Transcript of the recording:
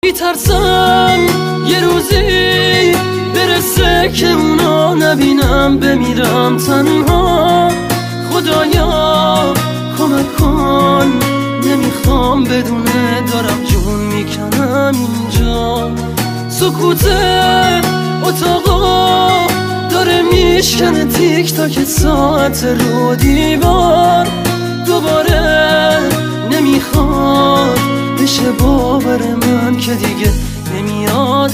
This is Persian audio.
میترسم یه روزی برسه که اونا نبینم، بمیرم تنها. خدایا کمک کن، نمیخوام بدونه دارم جون میکنم اینجا. سکوت اتاقا داره میشکنه تیک تاک ساعت رو دیوار. دوباره نمیخواد بشه باور من که دیگه نمیاد